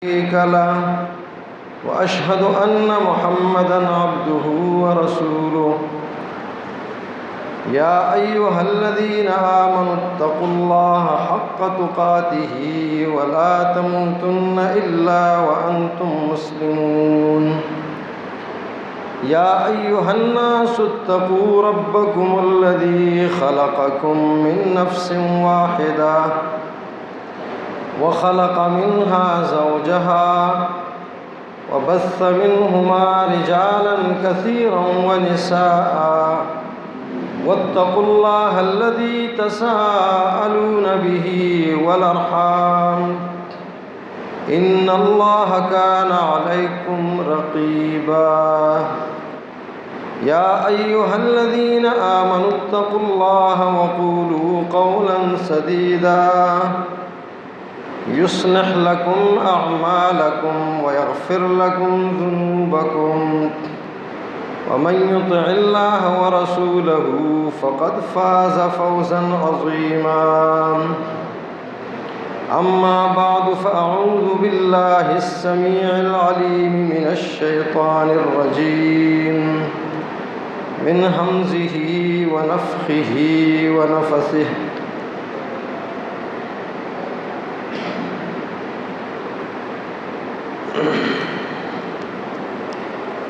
شريك له وأشهد أن محمدًا عبده ورسوله يا أيها الذين آمنوا اتقوا الله حق تقاته ولا تموتن إلا وأنتم مسلمون يا أيها الناس اتقوا ربكم الذي خلقكم من نفس واحدة وخلق منها زوجها وبث منهما رجالا كثيرا ونساء واتقوا الله الذي تساءلون به والأرحام إن الله كان عليكم رقيبا يا أيها الذين آمنوا اتقوا الله وقولوا قولا سديدا يصلح لكم أعمالكم ويغفر لكم ذنوبكم ومن يطع الله ورسوله فقد فاز فوزا عظيما أما بعد فأعوذ بالله السميع العليم من الشيطان الرجيم من همزه ونفخه ونفثه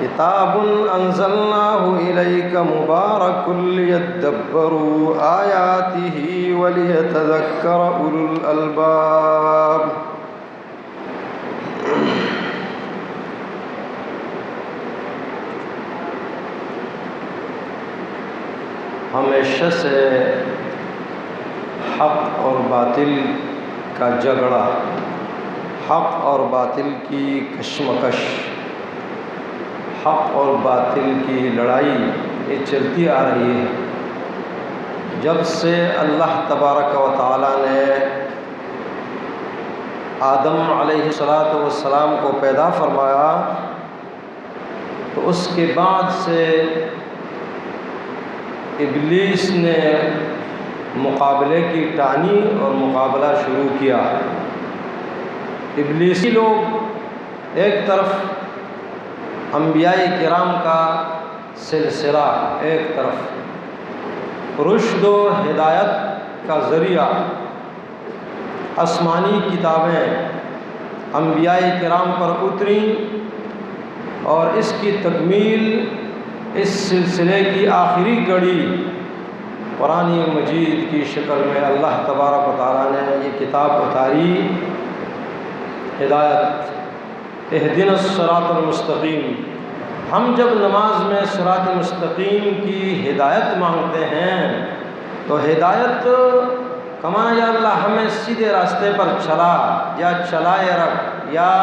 كتاب أنزلناه إليك مبارك ليدبروا آياته وليتذكر أولو الألباب ہمیشہ سے حق اور باطل کا جھگڑا، حق اور باطل کی کشمکش، حق اور باطل کی لڑائی یہ چلتی آ رہی ہے جب سے اللہ تبارک و تعالیٰ نے آدم علیہ السلام کو پیدا فرمایا تو اس کے بعد سے ابلیس نے مقابلے کی ٹانی اور مقابلہ شروع کیا۔ ابلیسی لوگ ایک طرف، انبیاء کرام کا سلسلہ ایک طرف، رشد و ہدایت کا ذریعہ آسمانی کتابیں انبیاء کرام پر اتریں اور اس کی تکمیل، اس سلسلے کی آخری کڑی قرآن مجید کی شکل میں اللہ تبارک و تعالیٰ نے یہ کتاب اتاری، ہدایت، اہدنا الصراط المستقیم۔ ہم جب نماز میں صراط مستقیم کی ہدایت مانگتے ہیں تو ہدایت کا معنی یا اللہ ہمیں سیدھے راستے پر چلا یا چلائے رکھ، یا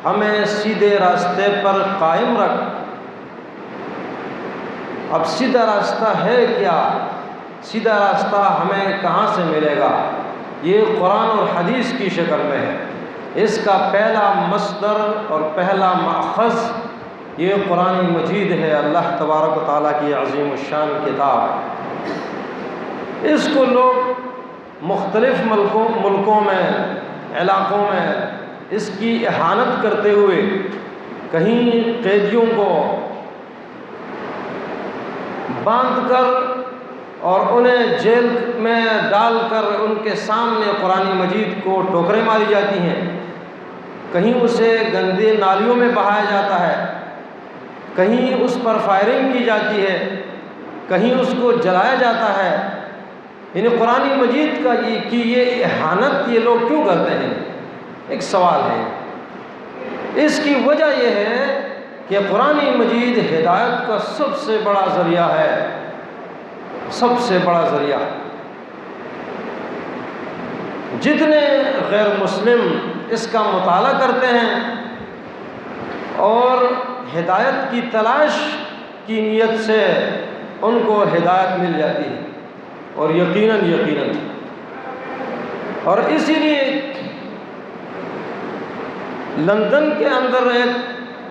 ہمیں سیدھے راستے پر قائم رکھ۔ اب سیدھا راستہ ہے کیا؟ سیدھا راستہ ہمیں کہاں سے ملے گا؟ یہ قرآن اور حدیث کی شکل میں ہے۔ اس کا پہلا مصدر اور پہلا ماخذ یہ قرآن مجید ہے، اللہ تبارک و تعالیٰ کی عظیم الشان کتاب۔ اس کو لوگ مختلف ملکوں میں، علاقوں میں اس کی اہانت کرتے ہوئے، کہیں قیدیوں کو باندھ کر اور انہیں جیل میں ڈال کر ان کے سامنے قرآن مجید کو ٹوکریں ماری جاتی ہیں، کہیں اسے گندے نالیوں میں بہایا جاتا ہے، کہیں اس پر فائرنگ کی جاتی ہے، کہیں اس کو جلایا جاتا ہے۔ یعنی قرآن مجید کا یہ اہانت یہ لوگ کیوں کرتے ہیں؟ ایک سوال ہے۔ اس کی وجہ یہ ہے کہ قرآن مجید ہدایت کا سب سے بڑا ذریعہ ہے، سب سے بڑا ذریعہ۔ جتنے غیر مسلم اس کا مطالعہ کرتے ہیں اور ہدایت کی تلاش کی نیت سے ان کو ہدایت مل جاتی ہے، اور یقیناً اور اسی لیے لندن کے اندر ایک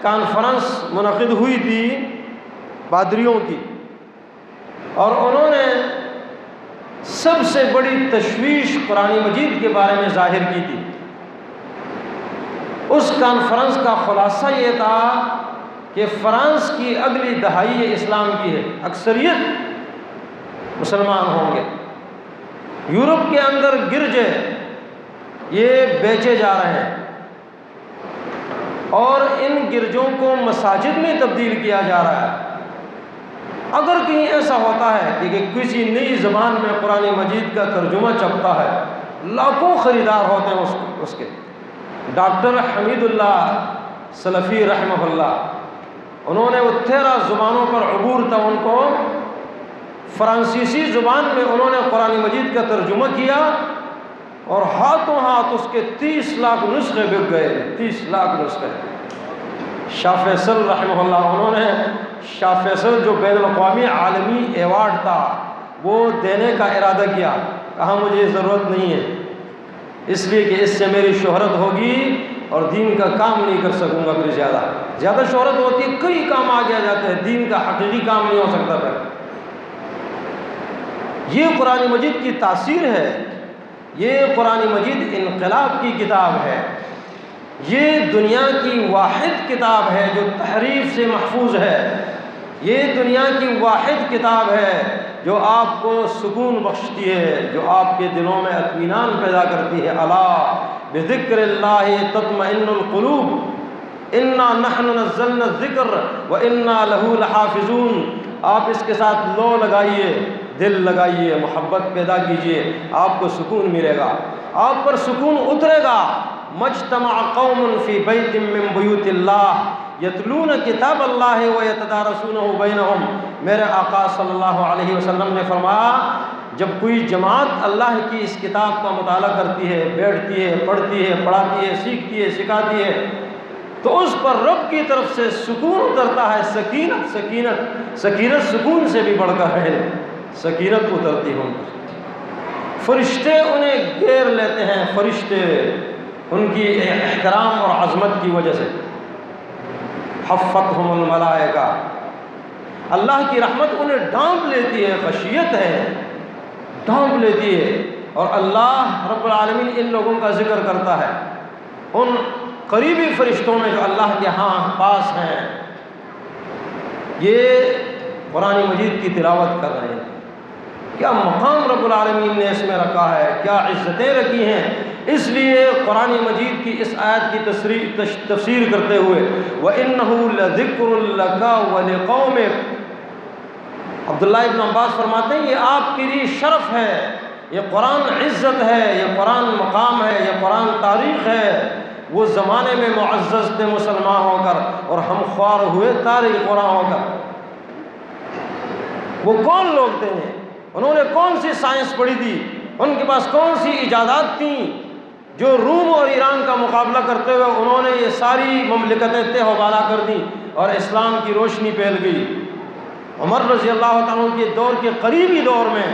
کانفرنس منعقد ہوئی تھی پادریوں کی، اور انہوں نے سب سے بڑی تشویش قرآن مجید کے بارے میں ظاہر کی تھی اس کانفرنس کا خلاصہ یہ تھا کہ فرانس کی اگلی دہائی اسلام کی ہے، اکثریت مسلمان ہوں گے۔ یورپ کے اندر گرجے یہ بیچے جا رہے ہیں اور ان گرجوں کو مساجد میں تبدیل کیا جا رہا ہے۔ اگر کہیں ایسا ہوتا ہے کہ کسی نئی زبان میں قرآن مجید کا ترجمہ چھپتا ہے، لاکھوں خریدار ہوتے ہیں اس کے۔ ڈاکٹر حمید اللہ سلفی رحمہ اللہ، انہوں نے وہ 13 زبانوں پر عبور تھا، ان کو فرانسیسی زبان میں انہوں نے قرآن مجید کا ترجمہ کیا اور ہاتھوں ہاتھ اس کے 30 لاکھ نسخے بک گئے، 30 لاکھ نسخے۔ شاہ فیصل رحمہ اللہ، انہوں نے شاہ فیصل جو بین الاقوامی عالمی ایوارڈ تھا وہ دینے کا ارادہ کیا، کہا مجھے ضرورت نہیں ہے، اس لیے کہ اس سے میری شہرت ہوگی اور دین کا کام نہیں کر سکوں گا، پھر زیادہ شہرت ہوتی ہے، کئی کام آگے آ جاتے ہیں، دین کا حقیقی کام نہیں ہو سکتا۔ پھر یہ قرآن مجید کی تاثیر ہے، یہ قرآن مجید انقلاب کی کتاب ہے، یہ دنیا کی واحد کتاب ہے جو تحریف سے محفوظ ہے، یہ دنیا کی واحد کتاب ہے جو آپ کو سکون بخشتی ہے، جو آپ کے دلوں میں اطمینان پیدا کرتی ہے۔ الا بذکر اللہ تطمئن القلوب انا نحن نزلنا الذکر وانا لہ لحافظون۔ آپ اس کے ساتھ لو لگائیے، دل لگائیے، محبت پیدا کیجئے، آپ کو سکون ملے گا، آپ پر سکون اترے گا۔ مجتمع قوم فی بیت من بیوت اللہ یتلون کتاب اللہ ویتدارسونہ بینہم۔ میرے آقا صلی اللہ علیہ وسلم نے فرمایا، جب کوئی جماعت اللہ کی اس کتاب کا مطالعہ کرتی ہے، بیٹھتی ہے، پڑھتی ہے، پڑھاتی ہے، سیکھتی ہے، سکھاتی ہے، تو اس پر رب کی طرف سے سکون اترتا ہے، سکینت سکون سے بھی بڑھ کر ہے، سکینت اترتی ہے۔ فرشتے انہیں گھیر لیتے ہیں، فرشتے ان کی احترام اور عظمت کی وجہ سے۔ حفتہم الملائکہ، اللہ کی رحمت انہیں ڈھانپ لیتی ہے، خشیت ہے، ڈھانپ لیتی ہے، اور اللہ رب العالمین ان لوگوں کا ذکر کرتا ہے، ان قریبی فرشتوں میں جو اللہ کے ہاں پاس ہیں، یہ قرآن مجید کی تلاوت کر رہے ہیں۔ کیا مقام رب العالمین نے اس میں رکھا ہے، کیا عزتیں رکھی ہیں۔ اس لیے قرآن مجید کی اس آیت کی تفسیر کرتے ہوئے وَإِنَّهُ لَذِكْرٌ لَكَ وَلِقَوْمِكَ، عبداللہ ابن عباس فرماتے ہیں یہ آپ کے لیے شرف ہے، یہ قرآن عزت ہے، یہ قرآن مقام ہے، یہ قرآن تاریخ ہے۔ وہ زمانے میں معزز تھے مسلمان ہو کر اور ہم خوار ہوئے تاریخ قرآن ہو کر۔ وہ کون لوگ تھے، انہوں نے کون سی سائنس پڑھی تھی، ان کے پاس کون سی ایجادات تھیں جو روم اور ایران کا مقابلہ کرتے ہوئے انہوں نے یہ ساری مملکتیں تہ و بالا کر دیں اور اسلام کی روشنی پھیل گئی۔ عمر رضی اللہ تعالیٰ کے دور کے قریبی دور میں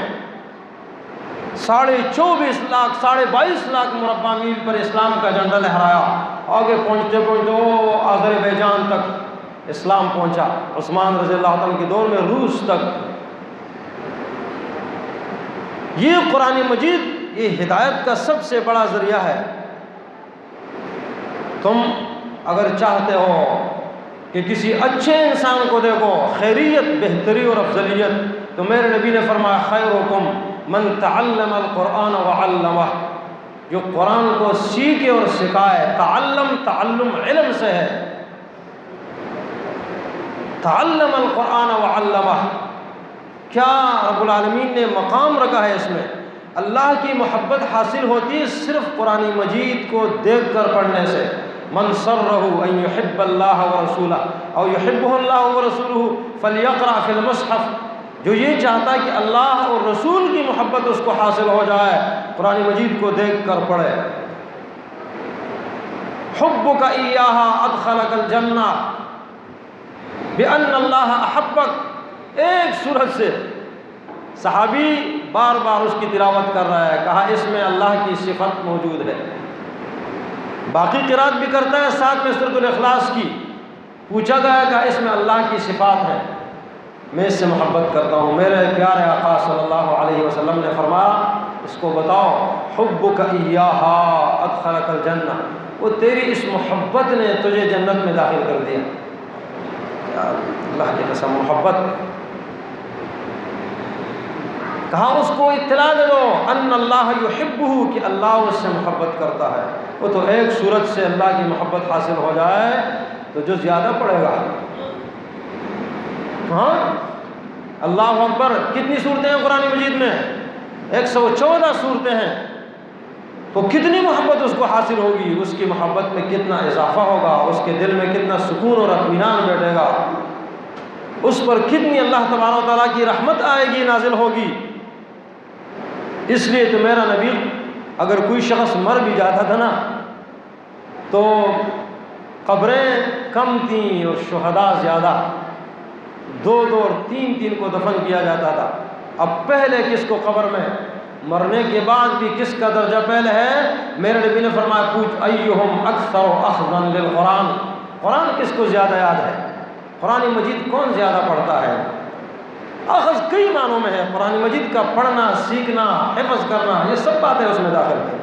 24.5 لاکھ 22.5 لاکھ مربع میل پر اسلام کا جھنڈا لہرایا، آگے پہنچتے پہنچتے آذربائیجان تک اسلام پہنچا، عثمان رضی اللہ تعالیٰ کے دور میں روس تک۔ یہ قرآن مجید یہ ہدایت کا سب سے بڑا ذریعہ ہے۔ تم اگر چاہتے ہو کہ کسی اچھے انسان کو دیکھو، خیریت، بہتری اور افضلیت، تو میرے نبی نے فرمایا خیرکم من تعلم القرآن وعلمہ، جو قرآن کو سیکھے اور سکھائے۔ تعلم علم سے ہے، تعلم القرآن وعلمہ۔ کیا رب العالمین نے مقام رکھا ہے اس میں۔ اللہ کی محبت حاصل ہوتی ہے صرف قرآن مجید کو دیکھ کر پڑھنے سے۔ من سرہ ان یحب اللہ ورسولہ او یحبہ اللہ ورسولہ فلیقرأ فی المصحف، جو یہ چاہتا ہے کہ اللہ اور رسول کی محبت اس کو حاصل ہو جائے، قرآن مجید کو دیکھ کر پڑھے۔ حبک ایہا ادخلک الجنہ بأن اللہ احبک، ایک سورت سے صحابی بار بار اس کی تلاوت کر رہا ہے، کہا اس میں اللہ کی صفت موجود ہے۔ باقی قرات بھی کرتا ہے ساتھ میں سورۃ الاخلاص کی، پوچھا گیا کہ اس میں اللہ کی صفات ہے، میں اس سے محبت کرتا ہوں۔ میرے پیارے آقا صلی اللہ علیہ وسلم نے فرمایا اس کو بتاؤ، حبک ایہا ادخلک الجنہ، وہ تیری اس محبت نے تجھے جنت میں داخل کر دیا۔ اللہ کی قسم، محبت۔ کہا اس کو اطلاع دے دو ان اللہ یحبہ، کہ اللہ اس سے محبت کرتا ہے۔ وہ تو ایک صورت سے اللہ کی محبت حاصل ہو جائے تو جو زیادہ پڑے گا۔ ہاں اللہ اکبر، کتنی صورتیں ہیں قرآن مجید میں؟ 114 صورتیں ہیں، تو کتنی محبت اس کو حاصل ہوگی، اس کی محبت میں کتنا اضافہ ہوگا، اس کے دل میں کتنا سکون اور اطمینان بیٹھے گا، اس پر کتنی اللہ تبارک و تعالیٰ کی رحمت آئے گی، نازل ہوگی۔ اس لیے تو میرا نبی اگر کوئی شخص مر بھی جاتا تھا نا تو قبریں کم تھیں اور شہداء زیادہ، 2 اور 3 کو دفن کیا جاتا تھا۔ اب پہلے کس کو قبر میں، مرنے کے بعد بھی کس کا درجہ پہلے ہے؟ میرے نبی نے فرمایا پوچھ ایہم اکثر اخذا للقرآن، قرآن کس کو زیادہ یاد ہے، قرآن مجید کون زیادہ پڑھتا ہے؟ اخذ کئی معنوں میں ہے، قرآن مجید کا پڑھنا، سیکھنا، حفظ کرنا، یہ سب باتیں اس میں داخل ہیں۔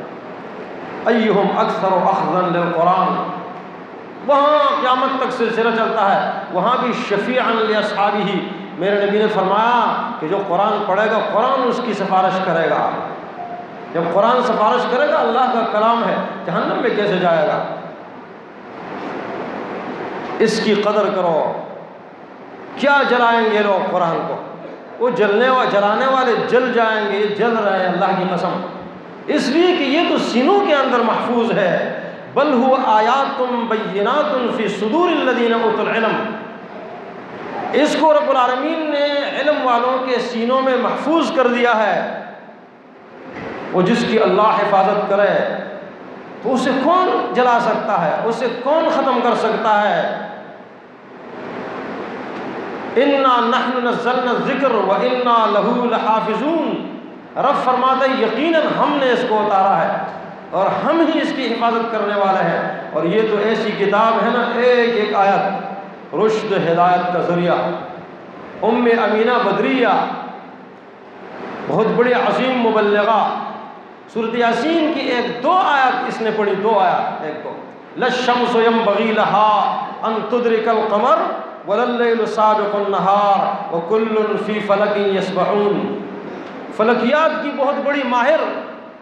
ایہم اکثر اخذا للقرآن، وہاں قیامت تک سلسلہ چلتا ہے، وہاں بھی شفیعا لاصحابہ، میرے نبی نے فرمایا کہ جو قرآن پڑھے گا قرآن اس کی سفارش کرے گا۔ جب قرآن سفارش کرے گا، اللہ کا کلام ہے، جہنم میں کیسے جائے گا؟ اس کی قدر کرو۔ کیا جلائیں گے لوگ قرآن کو؟ وہ جلانے والے جل جائیں گے، جل رہے ہیں اللہ کی قسم، اس لیے کہ یہ تو سینوں کے اندر محفوظ ہے۔ بل هو آیات بینات فی صدور الذین اوتوا العلم، اس کو رب العالمین نے علم والوں کے سینوں میں محفوظ کر دیا ہے۔ وہ جس کی اللہ حفاظت کرے تو اسے کون جلا سکتا ہے، اسے کون ختم کر سکتا ہے؟ انا نحن نزلنا الذکر وانا لہ لحافظون، رب فرماتا ہے یقیناً ہم نے اس کو اتارا ہے اور ہم ہی اس کی حفاظت کرنے والے ہیں۔ اور یہ تو ایسی کتاب ہے نا، ایک ایک آیت رشد ہدایت کا ذریعہ۔ ام امینہ بدریہ بہت بڑی عظیم مبلغہ، سورۃ یاسین کی 1-2 آیات اس نے پڑھی، 2 آیات، ایک کو للشمس ينبغي لها ان تدرك القمر ولا الليل سابق النهار وكل في فلك يسبحون۔ فلکیات کی بہت بڑی ماہر،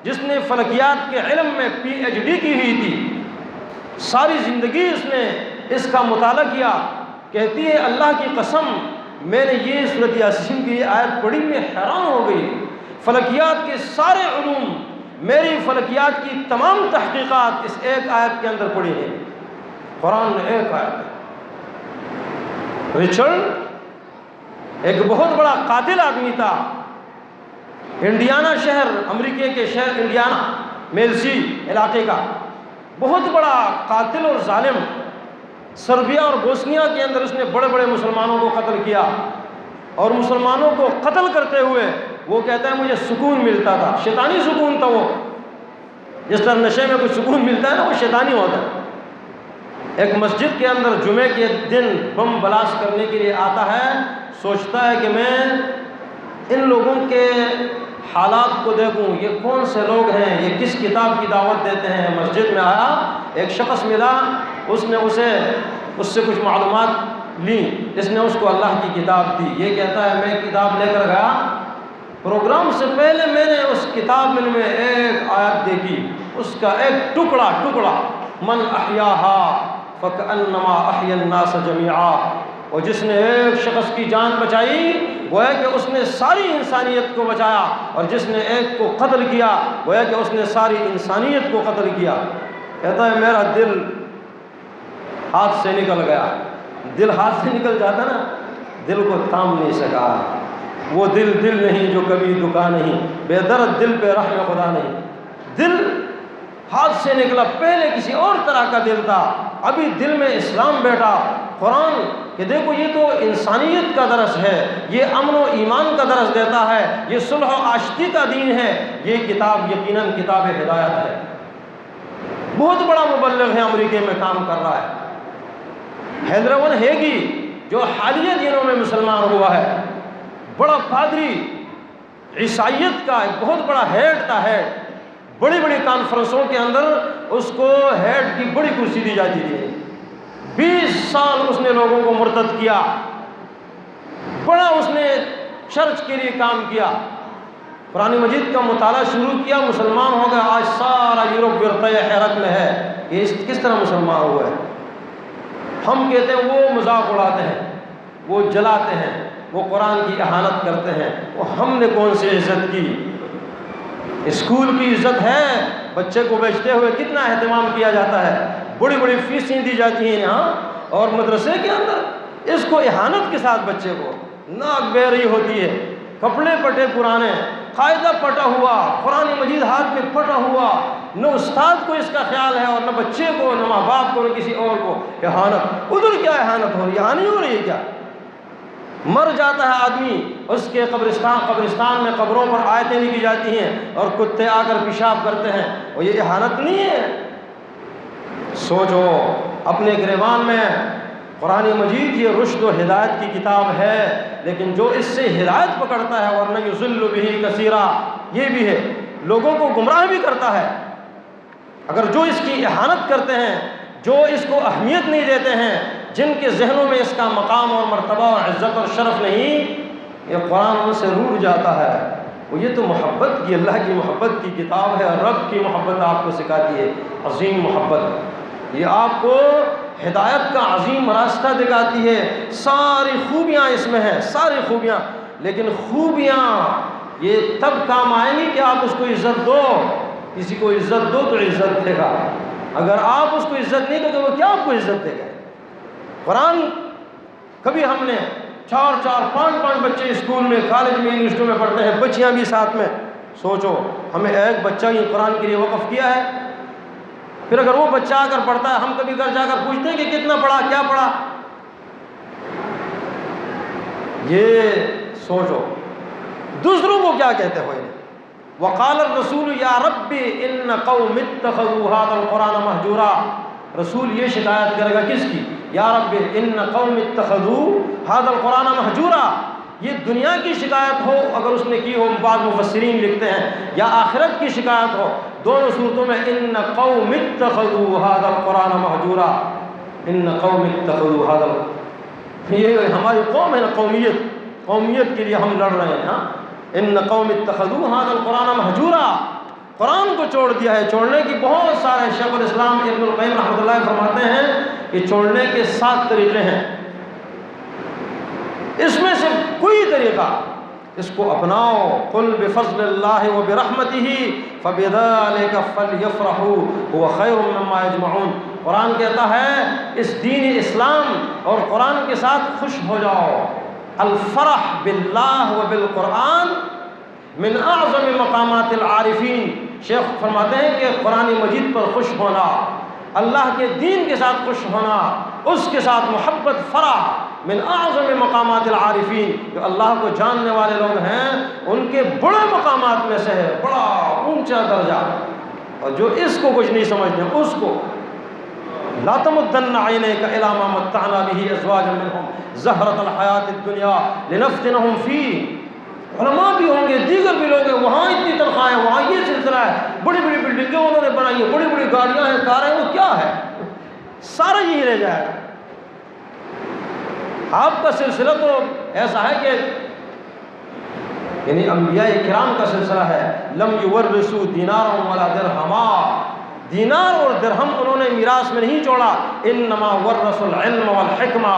جس نے فلکیات کے علم میں PhD کی ہوئی تھی، ساری زندگی اس نے اس کا مطالعہ کیا، کہتی ہے اللہ کی قسم میں نے یہ سورۃ یاسین کی یہ آیت پڑھی، میں حیران ہو گئی۔ فلکیات کے سارے علوم، میری فلکیات کی تمام تحقیقات اس ایک آیت کے اندر پڑھی ہیں، قرآن میں ایک آیت ہے۔ رچرڈ ایک بہت بڑا قاتل آدمی تھا، انڈیانا شہر، امریکہ کے شہر انڈیانا میلسی علاقے کا بہت بڑا قاتل اور ظالم، سربیا اور بوسنیا کے اندر اس نے بڑے بڑے مسلمانوں کو قتل کیا، اور مسلمانوں کو قتل کرتے ہوئے وہ کہتا ہے مجھے سکون ملتا تھا، شیطانی سکون تھا وہ، جس طرح نشے میں کوئی سکون ملتا ہے نا، وہ شیطانی ہوتا ہے۔ ایک مسجد کے اندر جمعے کے دن بم بلاسٹ کرنے کے لیے آتا ہے، سوچتا ہے کہ میں ان لوگوں کے حالات کو دیکھوں، یہ کون سے لوگ ہیں، یہ کس کتاب کی دعوت دیتے ہیں۔ مسجد میں آیا، ایک شخص ملا، اس نے اس سے کچھ معلومات لیں، اس نے اس کو اللہ کی کتاب دی۔ یہ کہتا ہے میں کتاب لے کر گیا، پروگرام سے پہلے میں نے اس کتاب میں ایک آیت دیکھی، اس کا ایک ٹکڑا من احیاہا فکأنما احیا الناس جمیعا، اور جس نے ایک شخص کی جان بچائی گویا کہ اس نے ساری انسانیت کو بچایا، اور جس نے ایک کو قتل کیا گویا کہ اس نے ساری انسانیت کو قتل کیا۔ کہتا ہے میرا دل ہاتھ سے نکل گیا۔ دل ہاتھ سے نکل جاتا نا، دل کو تھام نہیں سکا، وہ دل نہیں جو کبھی دکا نہیں، بے درد دل پہ رحم خدا نہیں۔ دل ہاتھ سے نکلا، پہلے کسی اور طرح کا دل تھا، ابھی دل میں اسلام بیٹھا، قرآن کہ دیکھو یہ تو انسانیت کا درس ہے، یہ امن و ایمان کا درس دیتا ہے، یہ صلح و آشتی کا دین ہے، یہ کتاب یقیناً کتاب ہدایت ہے۔ بہت بڑا مبلغ ہے، امریکہ میں کام کر رہا ہے۔ ہیدرون ہیگی جو حالیہ دنوں میں مسلمان ہوا ہے، بڑا پادری، عیسائیت کا ایک بہت بڑا ہیڈ تھا، بڑی بڑی کانفرنسوں کے اندر اس کو ہیڈ کی بڑی کرسی دی جاتی تھی. 20 سال اس نے لوگوں کو مرتد کیا، بڑا اس نے چرچ کے لیے کام کیا. قرآن مجید کا مطالعہ شروع کیا، مسلمان ہو گیا. آج سارا یورپ ورطۂ حیرت میں ہے کہ کس طرح مسلمان ہوا ہے. ہم کہتے ہیں وہ مذاق اڑاتے ہیں، وہ جلاتے ہیں، وہ قرآن کی اہانت کرتے ہیں. وہ ہم نے کون سی عزت کی؟ اسکول کی عزت ہے. بچے کو بیچتے ہوئے کتنا اہتمام کیا جاتا ہے، بڑی بڑی فیسیں دی جاتی ہیں یہاں. اور مدرسے کے اندر اس کو اہانت کے ساتھ بچے کو ناک بہ رہی ہوتی ہے، کپڑے پٹے پرانے، قاعدہ پٹا ہوا، قرآن مجید ہاتھ میں پٹا ہوا. نہ استاد کو اس کا خیال ہے اور نہ بچے کو، نہ ماں باپ کو، نہ کسی اور کو. اہانت. ادھر کیا اہانت ہو رہی ہے؟ یہاں نہیں ہو رہی ہے کیا؟ مر جاتا ہے آدمی، اس کے قبرستان میں قبروں پر آیتیں لکھی جاتی ہیں اور کتے آ کر پیشاب کرتے ہیں. اور یہ اہانت نہیں ہے؟ سوچو اپنے گریبان میں. قرآن مجید یہ رشد و ہدایت کی کتاب ہے، لیکن جو اس سے ہدایت پکڑتا ہے ورنہ یضل بہ کثیرا، یہ بھی ہے، لوگوں کو گمراہ بھی کرتا ہے. اگر جو اس کی اہانت کرتے ہیں، جو اس کو اہمیت نہیں دیتے ہیں، جن کے ذہنوں میں اس کا مقام اور مرتبہ اور عزت اور شرف نہیں، یہ قرآن ان سے روٹ جاتا ہے. وہ یہ تو محبت کی، اللہ کی محبت کی کتاب ہے. رب کی محبت آپ کو سکھاتی ہے، عظیم محبت. یہ آپ کو ہدایت کا عظیم راستہ دکھاتی ہے. ساری خوبیاں اس میں ہیں، ساری خوبیاں. لیکن خوبیاں یہ تب کام آئیں گی کہ آپ اس کو عزت دو. کسی کو عزت دو تو عزت دے گا. اگر آپ اس کو عزت نہیں دو تو وہ کیا آپ کو عزت دے گا؟ قرآن کبھی ہم نے 4 5 بچے اسکول میں، کالج میں، یونیورسٹیوں میں پڑھتے ہیں، بچیاں بھی ساتھ میں. سوچو ہمیں ایک بچہ ہی قرآن کے لیے وقف کیا ہے. پھر اگر وہ بچہ آ کر پڑھتا ہے، ہم کبھی گھر جا کر پوچھتے ہیں کہ کتنا پڑھا، کیا پڑھا؟ یہ سوچو دوسروں کو کیا کہتے ہوئے. وقال الرسول یا رب ان قوم اتخذوا هذا القرآن مہجورا. رسول یہ شکایت کرے گا کس کی؟ یا رب ان قوم اتخذوا هذا القرآن مہجورا. یہ دنیا کی شکایت ہو اگر اس نے کی ہو، بعض مفسرین لکھتے ہیں، یا آخرت کی شکایت ہو. دونوں صورتوں میں ان قوم اتخذوا هذا القرآن مہجورا. ان قوم اتخذوا هذا، یہ ہماری قوم ہے نا، قومیت کے لیے ہم لڑ رہے ہیں. ان قوم اتخذوا هذا القرآن مہجورا. قرآن کو چھوڑ دیا ہے. چھوڑنے کی بہت سارے، شیخ الاسلام ابن القیم رحمۃ اللہ فرماتے ہیں کہ چھوڑنے کے 7 طریقے ہیں. اس میں سے کوئی طریقہ اس کو اپناؤ. قل بفضل اللہ وبرحمتہ فبذلک فلیفرحوا هو خیر مما یجمعون. قرآن کہتا ہے اس دین اسلام اور قرآن کے ساتھ خوش ہو جاؤ. الفرح باللہ وبالقرآن من اعظم مقامات العارفین. شیخ فرماتے ہیں کہ قرآن مجید پر خوش ہونا، اللہ کے دین کے ساتھ خوش ہونا، اس کے ساتھ محبت، فرح، من اعظم مقامات العارفین. جو اللہ کو جاننے والے لوگ ہیں ان کے بڑے مقامات میں سے ہے، بڑا اونچا درجہ. اور جو اس کو کچھ نہیں سمجھتے اس کو لا تمدن عینیک الی ما متعنا به ازواجا منهم زہرۃ الحیات الدنیا لنفتنهم فیہ. علماء بھی ہوں گے، دیگر بھی لوگ ہیں، وہاں اتنی تنخواہیں، وہاں یہ سلسلہ ہے، بڑی بڑی بلڈنگیں انہوں نے بنائی ہیں، بڑی بڑی گاڑیاں ہیں، کاریں ہیں. وہ کیا ہے؟ سارا یہی رہ جائے گا. آپ کا سلسلہ تو ایسا ہے کہ یعنی انبیاء کرام کا سلسلہ ہے. لم یورثوا دینارا ولا درہما. دینار اور درہم انہوں نے میراث میں نہیں چھوڑا. انما ورثوا العلم والحکمہ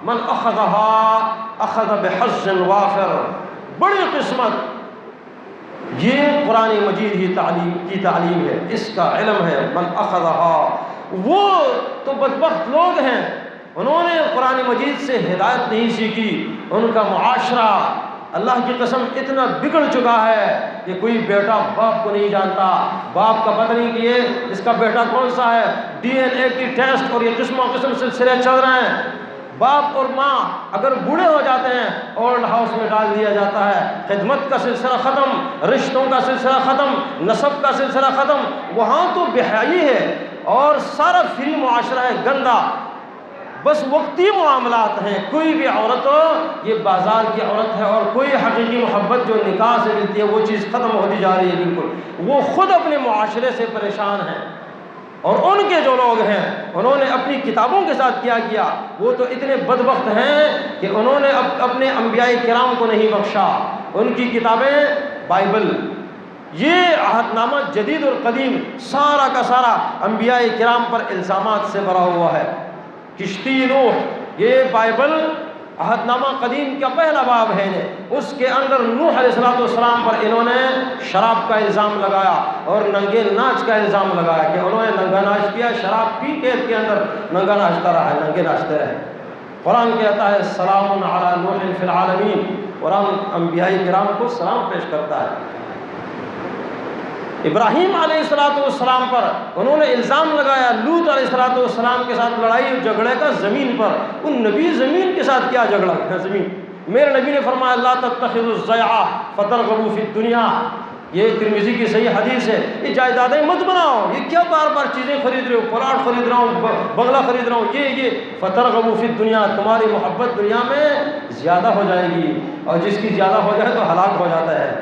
من اخذها اخذ بحظ وافر. بڑی قسمت یہ قرآن مجید کی تعلیم ہے، اس کا علم ہے. من اخذها، وہ تو بدبخت لوگ ہیں، انہوں نے قرآن مجید سے ہدایت نہیں سیکھی. ان کا معاشرہ اللہ کی قسم اتنا بگڑ چکا ہے کہ کوئی بیٹا باپ کو نہیں جانتا، باپ کا پتہ نہیں کہ یہ اس کا بیٹا کون سا ہے. DNA کی ٹیسٹ اور یہ قسم و قسم سلسلے چل رہے ہیں. باپ اور ماں اگر بوڑھے ہو جاتے ہیں اولڈ ہاؤس میں ڈال دیا جاتا ہے. خدمت کا سلسلہ ختم، رشتوں کا سلسلہ ختم، نسب کا سلسلہ ختم. وہاں تو بے حیائی ہے اور سارا فری معاشرہ ہے، گندا. بس وقتی معاملات ہیں. کوئی بھی عورت ہو یہ بازار کی عورت ہے، اور کوئی حقیقی محبت جو نکاح سے ملتی ہے وہ چیز ختم ہوتی جا رہی ہے. بالکل وہ خود اپنے معاشرے سے پریشان ہیں، اور ان کے جو لوگ ہیں انہوں نے اپنی کتابوں کے ساتھ کیا وہ تو اتنے بدبخت ہیں کہ انہوں نے اپنے انبیاء کرام کو نہیں بخشا. ان کی کتابیں بائبل، یہ عہد نامہ جدید اور قدیم سارا کا سارا انبیاء کرام پر الزامات سے بھرا ہوا ہے. کشتی نوح، یہ بائبل عہد نامہ قدیم کا پہلا باب ہے، اس کے اندر نوح علیہ السلام پر انہوں نے شراب کا الزام لگایا اور ننگے ناچ کا الزام لگایا کہ انہوں نے ننگا ناچ کیا، شراب پی قید کے اندر ننگا ناچتا رہا ہے، ننگے ناچتے رہے. قرآن کہتا ہے سلام علی نوح فی العالمین، قرآن انبیاء کرام کو سلام پیش کرتا ہے. ابراہیم علیہ السلام پر انہوں نے الزام لگایا لوط علیہ السلام کے ساتھ لڑائی اور جھگڑے کا زمین پر. ان نبی زمین کے ساتھ کیا جھگڑا ہے؟ زمین. میرے نبی نے فرمایا لا تتخذوا الضیعہ فترغبوا فی الدنیا، یہ ترمذی کی صحیح حدیث ہے. یہ جائیدادیں مت بناؤ، یہ کیا بار بار چیزیں خرید رہے ہو، پلاٹ خرید رہا ہوں، بنگلہ خرید رہا ہوں، یہ فترغبوا فی الدنیا، تمہاری محبت دنیا میں زیادہ ہو جائے گی، اور جس کی زیادہ ہو جائے تو ہلاک ہو جاتا ہے.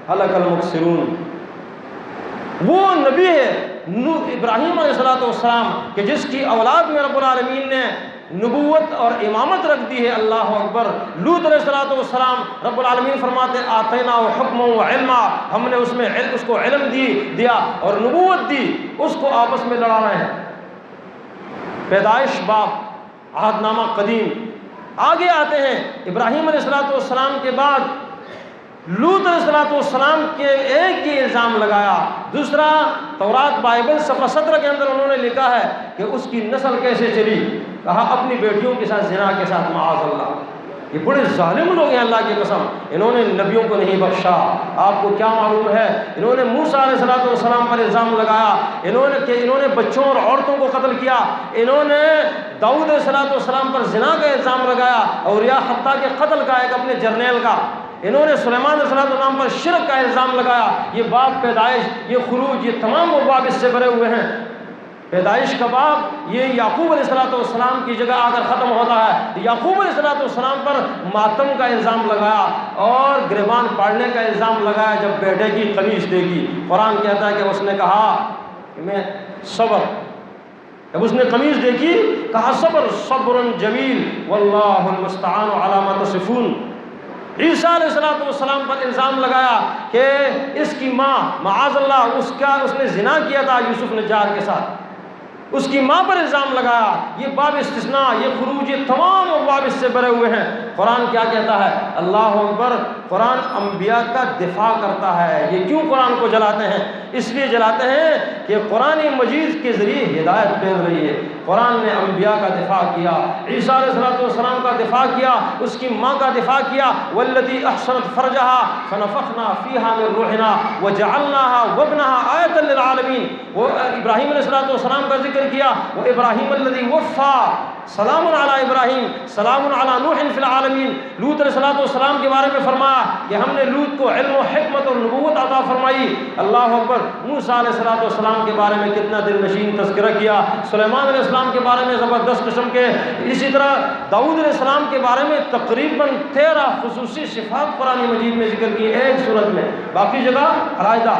ہلک المکثرون. وہ نبی ہے ابراہیم علیہ السلام کہ جس کی اولاد میں رب العالمین نے نبوت اور امامت رکھ دی ہے. اللہ اکبر. لوط علیہ السلام رب العالمین فرماتے آتینا حکم و علما، ہم نے اس کو علم دیا اور نبوت دی، اس کو آپس میں لڑا رہے ہیں. پیدائش باب عہد نامہ قدیم. آگے آتے ہیں ابراہیم علیہ السلام کے بعد لوط علیہ السلام کے ایک ہی الزام لگایا. دوسرا تورات بائبل صفحہ 17 کے اندر انہوں نے لکھا ہے کہ اس کی نسل کیسے چلی. کہا اپنی بیٹیوں کے ساتھ زنا کے ساتھ معاذ اللہ. یہ بڑے ظالم لوگ ہیں اللہ کی قسم. انہوں نے نبیوں کو نہیں بخشا. آپ کو کیا معلوم ہے انہوں نے موسیٰ علیہ السلام پر الزام لگایا، انہوں نے بچوں اور عورتوں کو قتل کیا، انہوں نے داؤد علیہ السلام پر زنا کا الزام لگایا اور یا حتیٰ کہ قتل کا ایک اپنے جرنیل کا. انہوں نے سلیمان علیہ السلام پر شرک کا الزام لگایا. یہ باب پیدائش، یہ خروج، یہ تمام وہ باب اس سے بھرے ہوئے ہیں. پیدائش کا باب یہ یعقوب علیہ السلام کی جگہ آ کر ختم ہوتا ہے. یعقوب علیہ السلام پر ماتم کا الزام لگایا اور گریبان پاڑنے کا الزام لگایا جب بیٹے کی قمیص دیکھی. قرآن کہتا ہے کہ اس نے کہا کہ میں صبر، جب اس نے قمیص دیکھی کہا صبر جمیل واللہ المستعان علی ما تصفون. عیسیٰ علیہ السلام پر الزام لگایا کہ اس کی ماں معاذ اللہ اس نے زنا کیا تھا یوسف نجار کے ساتھ، اس کی ماں پر الزام لگایا. یہ باب استثناء، یہ خروج، یہ تمام باب اس سے بھرے ہوئے ہیں. قرآن کیا کہتا ہے؟ اللہ اکبر. قرآن انبیاء کا دفاع کرتا ہے. یہ کیوں قرآن کو جلاتے ہیں؟ اس لیے جلاتے ہیں کہ قرآن مجید کے ذریعے ہدایت پھیل رہی ہے. قرآن نے انبیاء کا دفاع کیا، عیسیٰ علیہ السلام کا دفاع کیا، اس کی ماں کا دفاع کیا. واللتی احصنت فرجها فنفخنا فیہا من روحنا وجعلناها وابنها آیۃ للعالمین. وہ ابراہیم علیہ السلام کا ذکر کیا. وہ ابراہیم الذی وفا، سلام علی ابراہیم سلام علی نوح فی العالمین. لوط علیہ السلام کے بارے میں فرمایا کہ ہم نے لوط کو علم و حکمت اور نبوت عطا فرمائی. اللہ اکبر. موسیٰ علیہ السلام کے بارے میں کتنا دل نشین تذکرہ کیا. سلیمان علیہ السلام کے بارے میں زبردست قسم کے. اسی طرح داؤد علیہ السلام کے بارے میں تقریباً 13 خصوصی صفات قرآن مجید میں ذکر کی ایک صورت میں، باقی جگہ علیحدہ.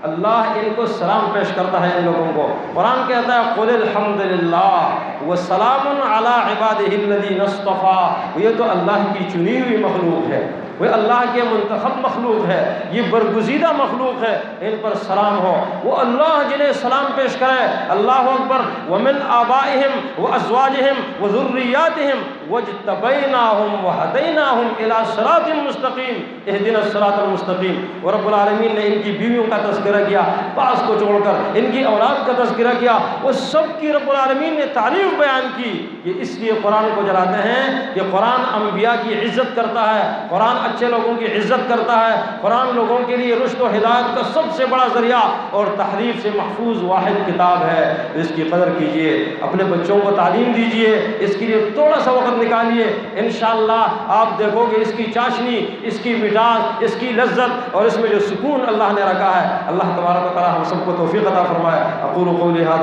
اللہ ان کو سلام پیش کرتا ہے ان لوگوں کو. قرآن کہتا ہے قل الحمد للہ وسلام علی عبادہ الذین اصطفیٰ. یہ تو اللہ کی چنی ہوئی مخلوق ہے، وہ اللہ کے منتخب مخلوق ہے، یہ برگزیدہ مخلوق ہے. ان پر سلام ہو. وہ اللہ جنہیں سلام پیش کرے. اللہ اکبر. ومن آبائہم وازواجہم وذریاتہم واجتبیناہم وہدیناہم الی صراط مستقیم اہدنا الصراط المستقیم. اور رب العالمین نے ان کی بیویوں کا تذکرہ کیا، بعض کو چھوڑ کر ان کی اولاد کا تذکرہ کیا. وہ سب کی رب العالمین نے تعریف بیان کی. یہ اس لیے قرآن کو جلاتے ہیں کہ قرآن انبیاء کی عزت کرتا ہے، قرآن اچھے لوگوں کی عزت کرتا ہے. قرآن لوگوں کے لیے رشد و ہدایت کا سب سے بڑا ذریعہ اور تحریف سے محفوظ واحد کتاب ہے. اس کی قدر کیجئے، اپنے بچوں کو تعلیم دیجئے، اس کے لیے تھوڑا سا وقت نکالیے. انشاءاللہ آپ دیکھو گے اس کی چاشنی، اس کی مٹاس، اس کی لذت اور اس میں جو سکون اللہ نے رکھا ہے. اللہ تبارک و تعالی ہم سب کو توفیق عطا فرمائے. اقول قولی ھذا